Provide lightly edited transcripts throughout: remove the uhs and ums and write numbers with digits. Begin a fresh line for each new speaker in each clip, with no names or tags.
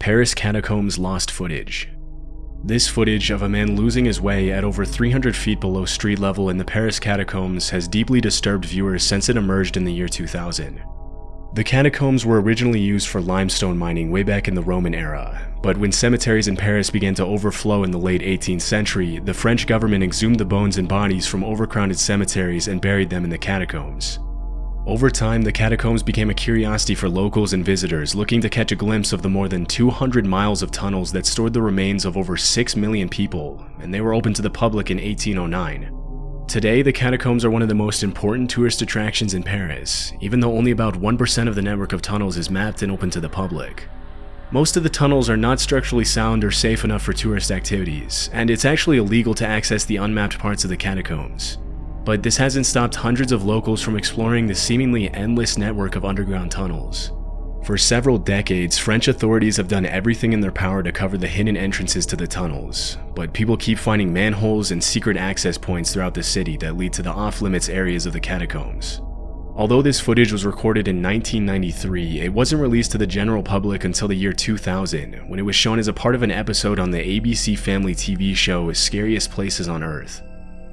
Paris Catacombs lost footage. This footage of a man losing his way at over 300 feet below street level in the Paris Catacombs has deeply disturbed viewers since it emerged in the year 2000. The catacombs were originally used for limestone mining way back in the Roman era, but when cemeteries in Paris began to overflow in the late 18th century, the French government exhumed the bones and bodies from overcrowded cemeteries and buried them in the catacombs. Over time, the catacombs became a curiosity for locals and visitors looking to catch a glimpse of the more than 200 miles of tunnels that stored the remains of over 6 million people, and they were open to the public in 1809. Today, the catacombs are one of the most important tourist attractions in Paris, even though only about 1% of the network of tunnels is mapped and open to the public. Most of the tunnels are not structurally sound or safe enough for tourist activities, and it's actually illegal to access the unmapped parts of the catacombs. But this hasn't stopped hundreds of locals from exploring the seemingly endless network of underground tunnels. For several decades, French authorities have done everything in their power to cover the hidden entrances to the tunnels, but people keep finding manholes and secret access points throughout the city that lead to the off-limits areas of the catacombs. Although this footage was recorded in 1993, it wasn't released to the general public until the year 2000, when it was shown as a part of an episode on the ABC Family TV show Scariest Places on Earth.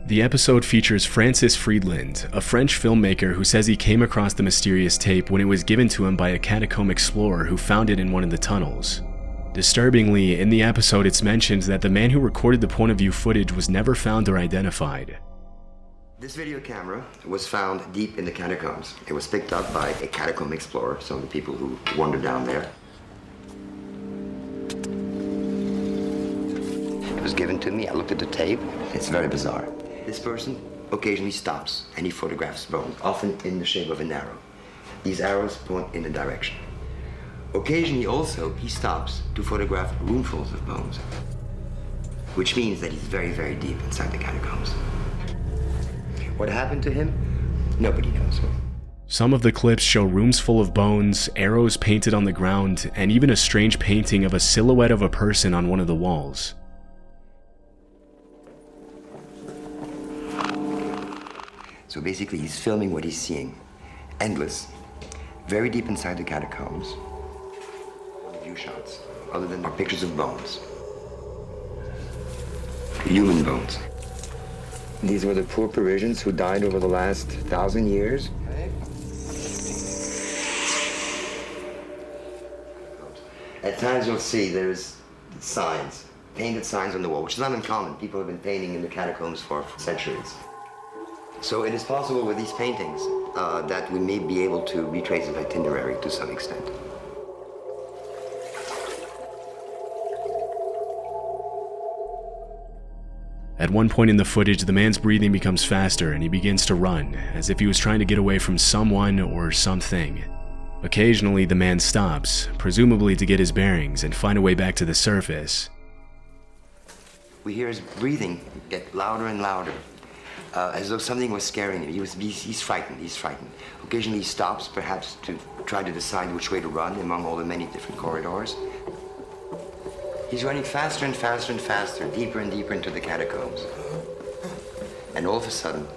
The episode features Francis Friedland, a French filmmaker who says he came across the mysterious tape when it was given to him by a catacomb explorer who found it in one of the tunnels. Disturbingly, in the episode it's mentioned that the man who recorded the point of view footage was never found or identified.
This video camera was found deep in the catacombs. It was picked up by a catacomb explorer, some of the people who wandered down there. It was given to me. I looked at the tape. It's very bizarre. This person occasionally stops and he photographs bones, often in the shape of an arrow. These arrows point in a direction. Occasionally also he stops to photograph roomfuls of bones, which means that he's very, very deep inside the catacombs. What happened to him? Nobody knows.
Some of the clips show rooms full of bones, arrows painted on the ground, and even a strange painting of a silhouette of a person on one of the walls.
So basically he's filming what he's seeing. Endless. Very deep inside the catacombs. View shots, other than the pictures of bones. Human bones. These were the poor Parisians who died over the last 1,000 years. At times you'll see there's signs, painted signs on the wall, which is not uncommon. People have been painting in the catacombs for centuries. So it is possible with these paintings that we may be able to retrace an itinerary to some extent.
At one point in the footage, the man's breathing becomes faster and he begins to run, as if he was trying to get away from someone or something. Occasionally, the man stops, presumably to get his bearings and find a way back to the surface.
We hear his breathing get louder and louder. As though something was scaring him. He's frightened. Occasionally he stops, perhaps to try to decide which way to run among all the many different corridors. He's running faster and faster and faster, deeper and deeper into the catacombs. And all of a sudden,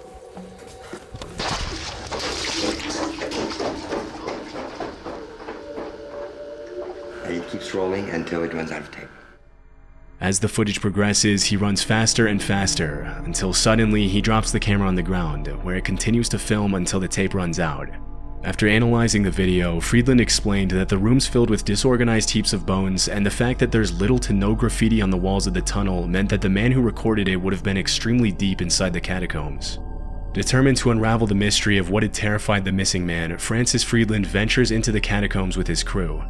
and it keeps rolling until it runs out of tape.
As the footage progresses, he runs faster and faster, until suddenly he drops the camera on the ground, where it continues to film until the tape runs out. After analyzing the video, Friedland explained that the room's filled with disorganized heaps of bones, and the fact that there's little to no graffiti on the walls of the tunnel meant that the man who recorded it would have been extremely deep inside the catacombs. Determined to unravel the mystery of what had terrified the missing man, Francis Friedland ventures into the catacombs with his crew.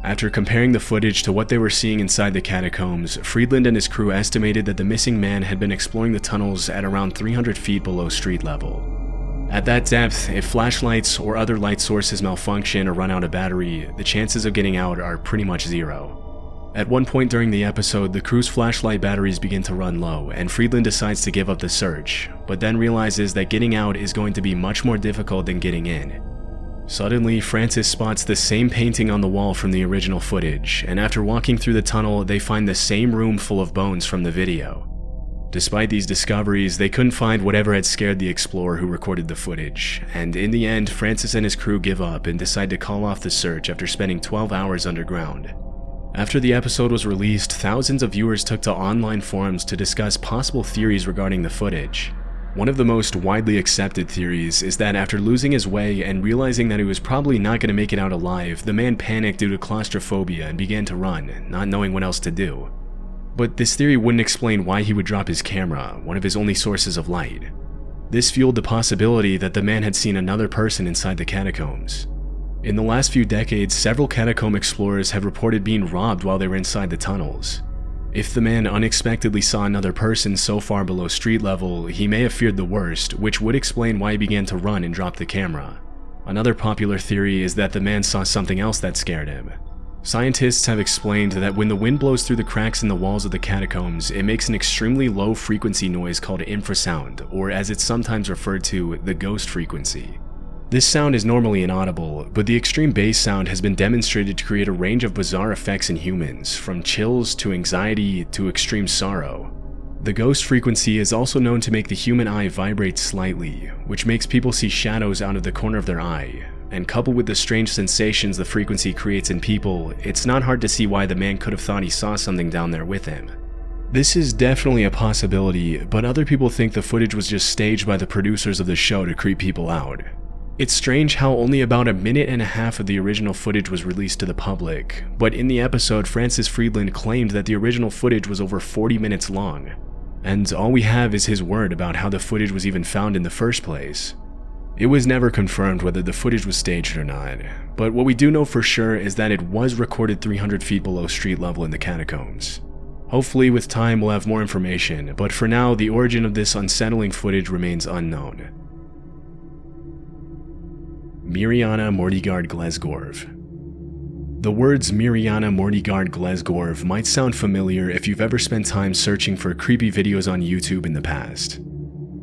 After comparing the footage to what they were seeing inside the catacombs, Friedland and his crew estimated that the missing man had been exploring the tunnels at around 300 feet below street level. At that depth, if flashlights or other light sources malfunction or run out of battery, the chances of getting out are pretty much zero. At one point during the episode, the crew's flashlight batteries begin to run low, and Friedland decides to give up the search, but then realizes that getting out is going to be much more difficult than getting in. Suddenly, Francis spots the same painting on the wall from the original footage, and after walking through the tunnel, they find the same room full of bones from the video. Despite these discoveries, they couldn't find whatever had scared the explorer who recorded the footage, and in the end, Francis and his crew give up and decide to call off the search after spending 12 hours underground. After the episode was released, thousands of viewers took to online forums to discuss possible theories regarding the footage. One of the most widely accepted theories is that after losing his way and realizing that he was probably not going to make it out alive, the man panicked due to claustrophobia and began to run, not knowing what else to do. But this theory wouldn't explain why he would drop his camera, one of his only sources of light. This fueled the possibility that the man had seen another person inside the catacombs. In the last few decades, several catacomb explorers have reported being robbed while they were inside the tunnels. If the man unexpectedly saw another person so far below street level, he may have feared the worst, which would explain why he began to run and drop the camera. Another popular theory is that the man saw something else that scared him. Scientists have explained that when the wind blows through the cracks in the walls of the catacombs, it makes an extremely low frequency noise called infrasound, or as it's sometimes referred to, the ghost frequency. This sound is normally inaudible, but the extreme bass sound has been demonstrated to create a range of bizarre effects in humans, from chills to anxiety to extreme sorrow. The ghost frequency is also known to make the human eye vibrate slightly, which makes people see shadows out of the corner of their eye, and coupled with the strange sensations the frequency creates in people, it's not hard to see why the man could have thought he saw something down there with him. This is definitely a possibility, but other people think the footage was just staged by the producers of the show to creep people out. It's strange how only about a minute and a half of the original footage was released to the public, but in the episode, Francis Friedland claimed that the original footage was over 40 minutes long, and all we have is his word about how the footage was even found in the first place. It was never confirmed whether the footage was staged or not, but what we do know for sure is that it was recorded 300 feet below street level in the catacombs. Hopefully with time we'll have more information, but for now the origin of this unsettling footage remains unknown. Mereana Mordegard Glesgorv. The words Mereana Mordegard Glesgorv might sound familiar if you've ever spent time searching for creepy videos on YouTube in the past.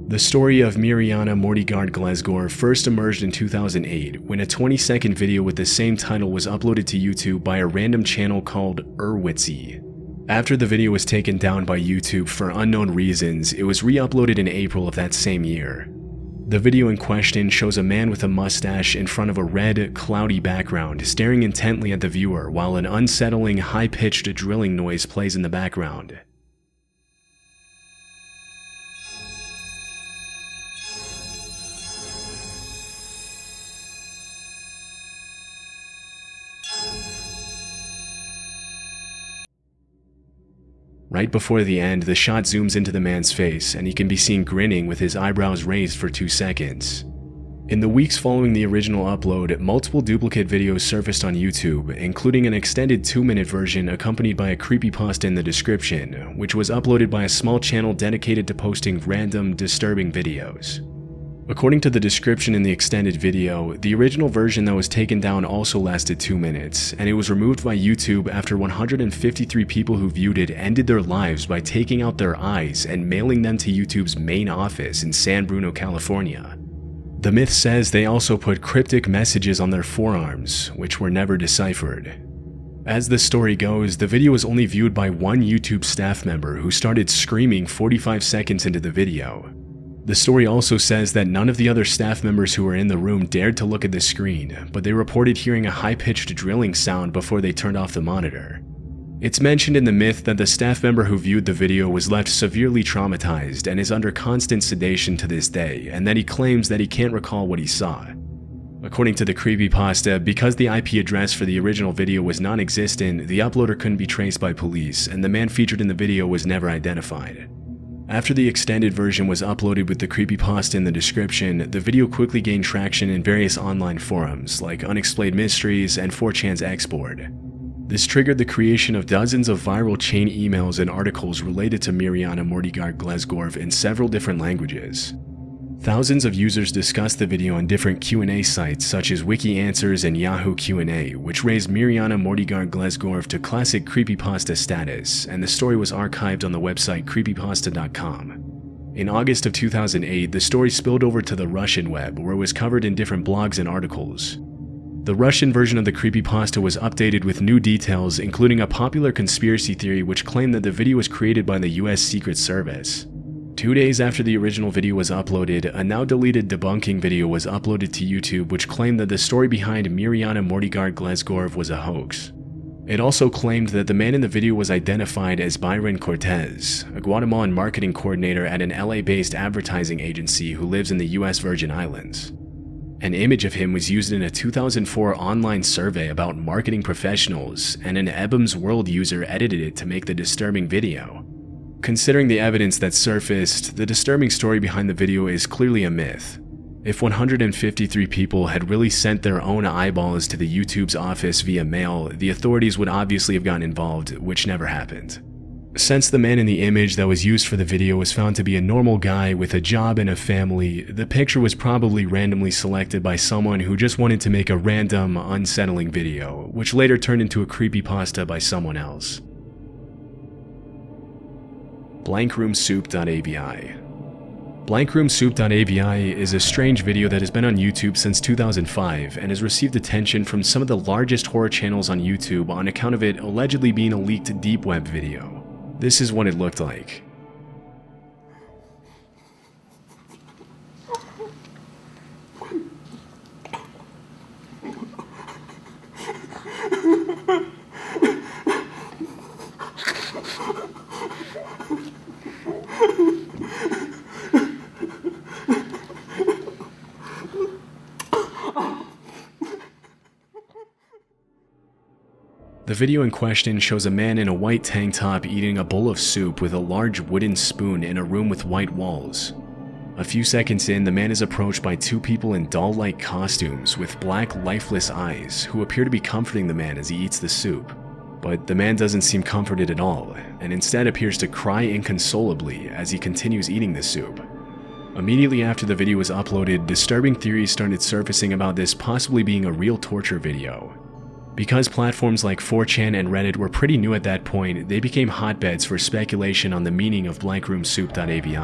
The story of Mereana Mordegard Glesgorv first emerged in 2008 when a 20-second video with the same title was uploaded to YouTube by a random channel called Urwitzy. After the video was taken down by YouTube for unknown reasons, it was re-uploaded in April of that same year. The video in question shows a man with a mustache in front of a red, cloudy background staring intently at the viewer while an unsettling, high-pitched drilling noise plays in the background. Right before the end, the shot zooms into the man's face, and he can be seen grinning with his eyebrows raised for 2 seconds. In the weeks following the original upload, multiple duplicate videos surfaced on YouTube, including an extended 2-minute version accompanied by a creepypasta in the description, which was uploaded by a small channel dedicated to posting random, disturbing videos. According to the description in the extended video, the original version that was taken down also lasted 2 minutes, and it was removed by YouTube after 153 people who viewed it ended their lives by taking out their eyes and mailing them to YouTube's main office in San Bruno, California. The myth says they also put cryptic messages on their forearms, which were never deciphered. As the story goes, the video was only viewed by one YouTube staff member who started screaming 45 seconds into the video. The story also says that none of the other staff members who were in the room dared to look at the screen, but they reported hearing a high-pitched drilling sound before they turned off the monitor. It's mentioned in the myth that the staff member who viewed the video was left severely traumatized and is under constant sedation to this day, and that he claims that he can't recall what he saw. According to the creepypasta, because the IP address for the original video was non-existent, the uploader couldn't be traced by police, and the man featured in the video was never identified. After the extended version was uploaded with the creepypasta in the description, the video quickly gained traction in various online forums like Unexplained Mysteries and 4chan's Xboard. This triggered the creation of dozens of viral chain emails and articles related to Mereana Mordegard Glesgorv in several different languages. Thousands of users discussed the video on different Q&A sites such as Wiki Answers and Yahoo Q&A, which raised Mereana Mordegard Glesgorv to classic creepypasta status, and the story was archived on the website creepypasta.com. In August of 2008, the story spilled over to the Russian web, where it was covered in different blogs and articles. The Russian version of the creepypasta was updated with new details, including a popular conspiracy theory which claimed that the video was created by the US Secret Service. 2 days after the original video was uploaded, a now deleted debunking video was uploaded to YouTube which claimed that the story behind Mereana Mordegard Glesgorv was a hoax. It also claimed that the man in the video was identified as Byron Cortez, a Guatemalan marketing coordinator at an LA-based advertising agency who lives in the US Virgin Islands. An image of him was used in a 2004 online survey about marketing professionals, and an Ebum's World user edited it to make the disturbing video. Considering the evidence that surfaced, the disturbing story behind the video is clearly a myth. If 153 people had really sent their own eyeballs to the YouTube's office via mail, the authorities would obviously have gotten involved, which never happened. Since the man in the image that was used for the video was found to be a normal guy with a job and a family, the picture was probably randomly selected by someone who just wanted to make a random, unsettling video, which later turned into a creepypasta by someone else. Soup.avi. Soup.avi is a strange video that has been on YouTube since 2005 and has received attention from some of the largest horror channels on YouTube on account of it allegedly being a leaked deep web video. This is what it looked like. The video in question shows a man in a white tank top eating a bowl of soup with a large wooden spoon in a room with white walls. A few seconds in, the man is approached by two people in doll-like costumes with black, lifeless eyes who appear to be comforting the man as he eats the soup. But the man doesn't seem comforted at all, and instead appears to cry inconsolably as he continues eating the soup. Immediately after the video was uploaded, disturbing theories started surfacing about this possibly being a real torture video. Because platforms like 4chan and Reddit were pretty new at that point, they became hotbeds for speculation on the meaning of Soup.avi.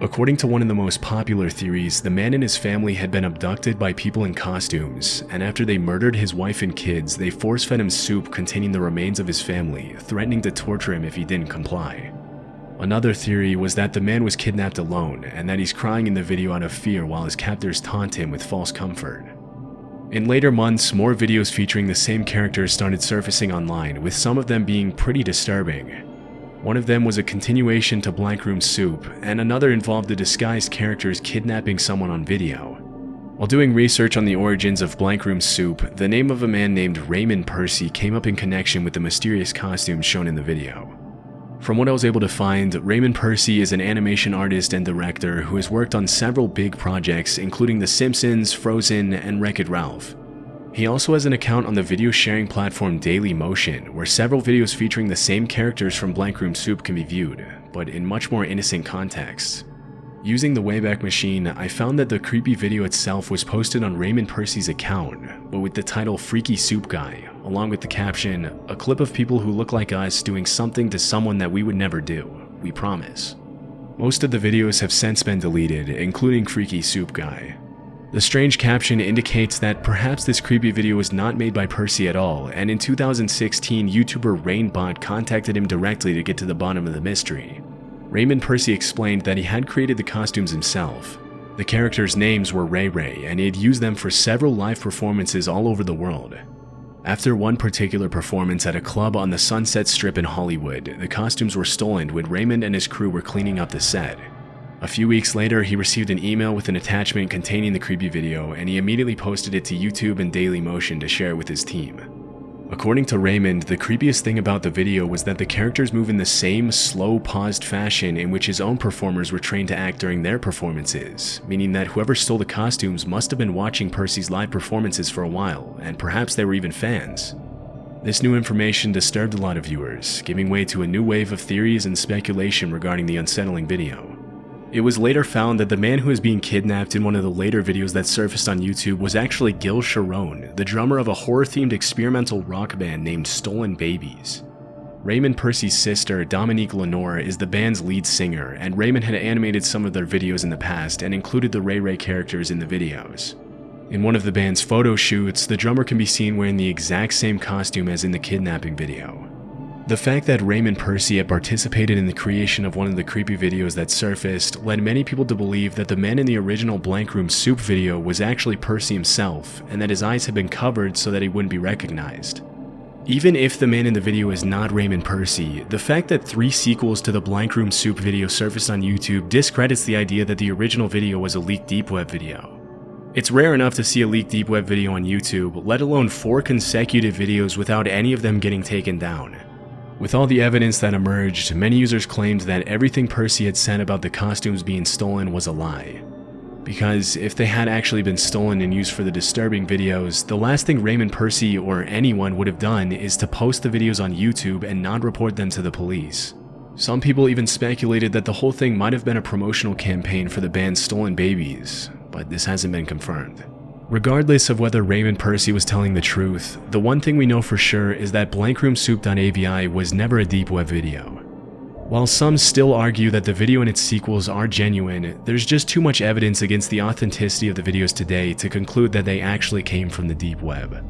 According to one of the most popular theories, the man and his family had been abducted by people in costumes, and after they murdered his wife and kids, they force-fed him soup containing the remains of his family, threatening to torture him if he didn't comply. Another theory was that the man was kidnapped alone, and that he's crying in the video out of fear while his captors taunt him with false comfort. In later months, more videos featuring the same characters started surfacing online, with some of them being pretty disturbing. One of them was a continuation to Soup, and another involved the disguised characters kidnapping someone on video. While doing research on the origins of Soup, the name of a man named Raymond Percy came up in connection with the mysterious costumes shown in the video. From what I was able to find, Raymond Percy is an animation artist and director who has worked on several big projects including The Simpsons, Frozen, and Wreck-It Ralph. He also has an account on the video sharing platform Dailymotion, where several videos featuring the same characters from Soup can be viewed, but in much more innocent contexts. Using the Wayback Machine, I found that the creepy video itself was posted on Raymond Percy's account, but with the title Freaky Soup Guy, along with the caption, "A clip of people who look like us doing something to someone that we would never do, we promise." Most of the videos have since been deleted, including Freaky Soup Guy. The strange caption indicates that perhaps this creepy video was not made by Percy at all, and in 2016, YouTuber Rainbot contacted him directly to get to the bottom of the mystery. Raymond Percy explained that he had created the costumes himself. The characters' names were Ray Ray, and he had used them for several live performances all over the world. After one particular performance at a club on the Sunset Strip in Hollywood, the costumes were stolen when Raymond and his crew were cleaning up the set. A few weeks later, he received an email with an attachment containing the creepy video, and he immediately posted it to YouTube and Dailymotion to share it with his team. According to Raymond, the creepiest thing about the video was that the characters move in the same slow, paused fashion in which his own performers were trained to act during their performances, meaning that whoever stole the costumes must have been watching Percy's live performances for a while, and perhaps they were even fans. This new information disturbed a lot of viewers, giving way to a new wave of theories and speculation regarding the unsettling video. It was later found that the man who was being kidnapped in one of the later videos that surfaced on YouTube was actually Gil Sharon, the drummer of a horror-themed experimental rock band named Stolen Babies. Raymond Percy's sister, Dominique Lenore, is the band's lead singer, and Raymond had animated some of their videos in the past and included the Ray Ray characters in the videos. In one of the band's photo shoots, the drummer can be seen wearing the exact same costume as in the kidnapping video. The fact that Raymond Percy had participated in the creation of one of the creepy videos that surfaced led many people to believe that the man in the original Soup video was actually Percy himself, and that his eyes had been covered so that he wouldn't be recognized. Even if the man in the video is not Raymond Percy, the fact that 3 sequels to the Blank Room Soup video surfaced on YouTube discredits the idea that the original video was a leaked deep web video. It's rare enough to see a leaked deep web video on YouTube, let alone 4 consecutive videos without any of them getting taken down. With all the evidence that emerged, many users claimed that everything Percy had said about the costumes being stolen was a lie. Because if they had actually been stolen and used for the disturbing videos, the last thing Raymond Percy or anyone would have done is to post the videos on YouTube and not report them to the police. Some people even speculated that the whole thing might have been a promotional campaign for the band Stolen Babies, but this hasn't been confirmed. Regardless of whether Raymond Percy was telling the truth, the one thing we know for sure is that Blank Room Soup.avi was never a deep web video. While some still argue that the video and its sequels are genuine, there's just too much evidence against the authenticity of the videos today to conclude that they actually came from the deep web.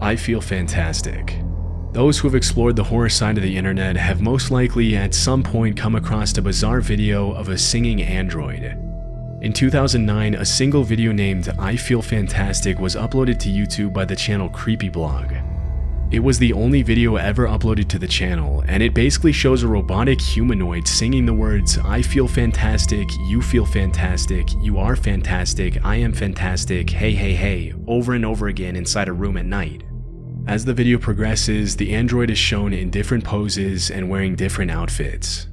I feel fantastic. Those who have explored the horror side of the internet have most likely at some point come across a bizarre video of a singing android. In 2009, a single video named I Feel Fantastic was uploaded to YouTube by the channel Creepyblog. It was the only video ever uploaded to the channel, and it basically shows a robotic humanoid singing the words I feel fantastic, you feel fantastic, you are fantastic, I am fantastic, hey hey hey, over and over again inside a room at night. As the video progresses, the android is shown in different poses and wearing different outfits.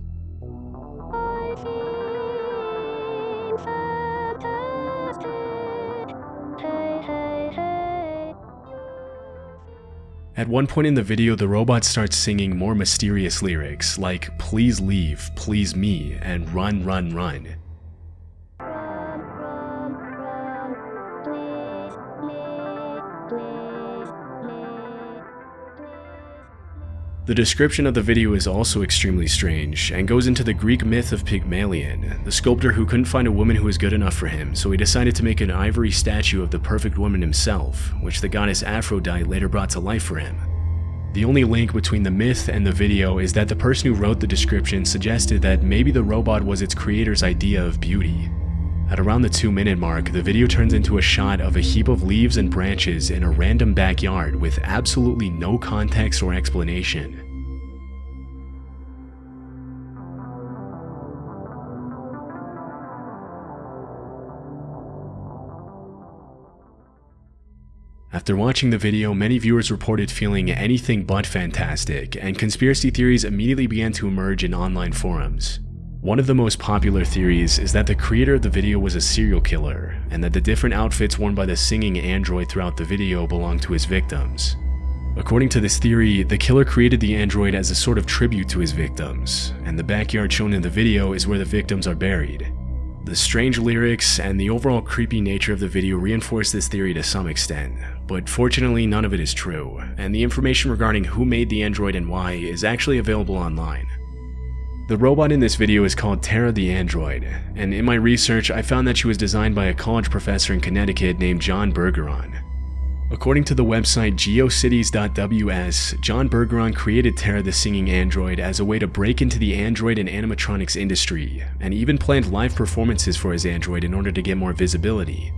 At one point in the video, the robot starts singing more mysterious lyrics like please leave, please me, and run, run, run. The description of the video is also extremely strange, and goes into the Greek myth of Pygmalion, the sculptor who couldn't find a woman who was good enough for him, so he decided to make an ivory statue of the perfect woman himself, which the goddess Aphrodite later brought to life for him. The only link between the myth and the video is that the person who wrote the description suggested that maybe the robot was its creator's idea of beauty. At around the 2-minute mark, the video turns into a shot of a heap of leaves and branches in a random backyard with absolutely no context or explanation. After watching the video, many viewers reported feeling anything but fantastic, and conspiracy theories immediately began to emerge in online forums. One of the most popular theories is that the creator of the video was a serial killer, and that the different outfits worn by the singing android throughout the video belonged to his victims. According to this theory, the killer created the android as a sort of tribute to his victims, and the backyard shown in the video is where the victims are buried. The strange lyrics and the overall creepy nature of the video reinforce this theory to some extent, but fortunately none of it is true, and the information regarding who made the android and why is actually available online. The robot in this video is called Tara the Android, and in my research I found that she was designed by a college professor in Connecticut named John Bergeron. According to the website geocities.ws, John Bergeron created Tara the Singing Android as a way to break into the android and animatronics industry, and even planned live performances for his android in order to get more visibility.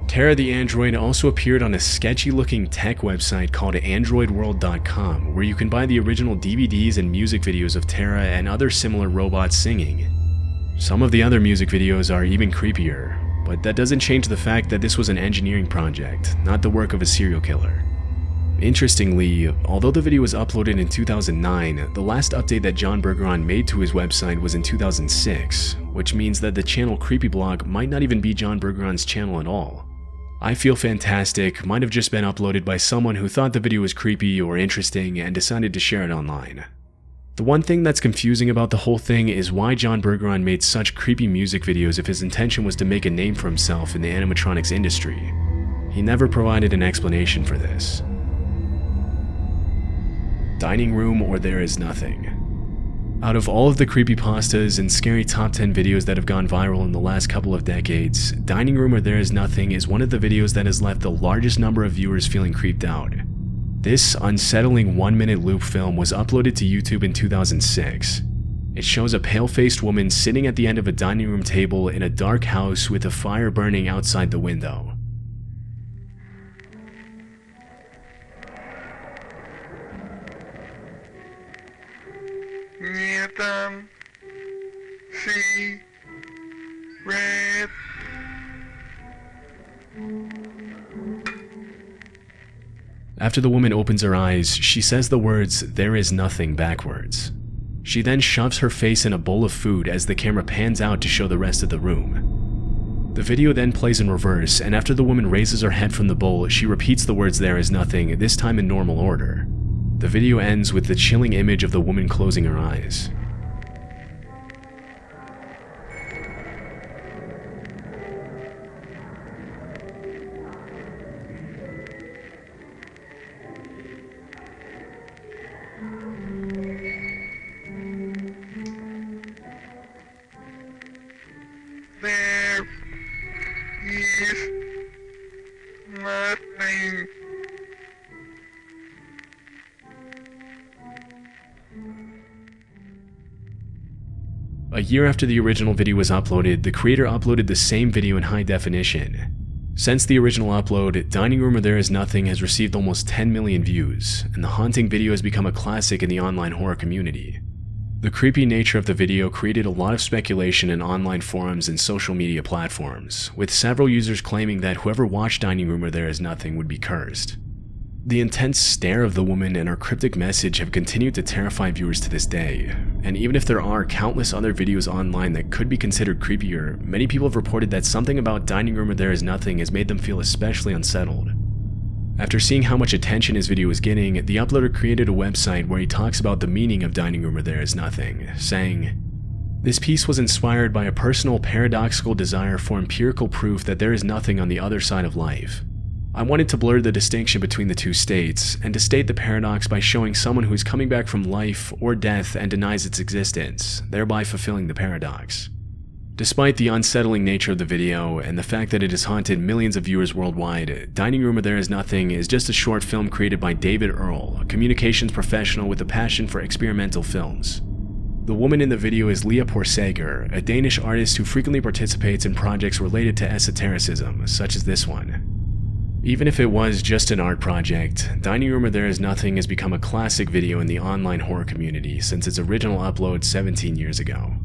Tara the Android also appeared on a sketchy-looking tech website called AndroidWorld.com, where you can buy the original DVDs and music videos of Tara and other similar robots singing. Some of the other music videos are even creepier, but that doesn't change the fact that this was an engineering project, not the work of a serial killer. Interestingly, although the video was uploaded in 2009, the last update that John Bergeron made to his website was in 2006, which means that the channel Creepyblog might not even be John Bergeron's channel at all. I Feel Fantastic might have just been uploaded by someone who thought the video was creepy or interesting and decided to share it online. The one thing that's confusing about the whole thing is why John Bergeron made such creepy music videos if his intention was to make a name for himself in the animatronics industry. He never provided an explanation for this. Dining room or there is nothing. Out of all of the creepypastas and scary top 10 videos that have gone viral in the last couple of decades, Dining Room or There Is Nothing is one of the videos that has left the largest number of viewers feeling creeped out. This unsettling 1-minute loop film was uploaded to YouTube in 2006. It shows a pale-faced woman sitting at the end of a dining room table in a dark house with a fire burning outside the window.
Там, see, red.
After the woman opens her eyes, she says the words, "There is nothing," backwards. She then shoves her face in a bowl of food as the camera pans out to show the rest of the room. The video then plays in reverse, and after the woman raises her head from the bowl, she repeats the words "there is nothing," this time in normal order. The video ends with the chilling image of the woman closing her eyes.
There is nothing.
A year after the original video was uploaded, the creator uploaded the same video in high definition. Since the original upload, Dining Room or There Is Nothing has received almost 10 million views, and the haunting video has become a classic in the online horror community. The creepy nature of the video created a lot of speculation in online forums and social media platforms, with several users claiming that whoever watched Dining Room or There Is Nothing would be cursed. The intense stare of the woman and her cryptic message have continued to terrify viewers to this day, and even if there are countless other videos online that could be considered creepier, many people have reported that something about Dining Room or There Is Nothing has made them feel especially unsettled. After seeing how much attention his video was getting, the uploader created a website where he talks about the meaning of Dining Room or There Is Nothing, saying, "This piece was inspired by a personal paradoxical desire for empirical proof that there is nothing on the other side of life. I wanted to blur the distinction between the two states, and to state the paradox by showing someone who is coming back from life or death and denies its existence, thereby fulfilling the paradox." Despite the unsettling nature of the video and the fact that it has haunted millions of viewers worldwide, Dining Room or There Is Nothing is just a short film created by David Earl, a communications professional with a passion for experimental films. The woman in the video is Leah Porsager, a Danish artist who frequently participates in projects related to esotericism, such as this one. Even if it was just an art project, Dining Room or There Is Nothing has become a classic video in the online horror community since its original upload 17 years ago.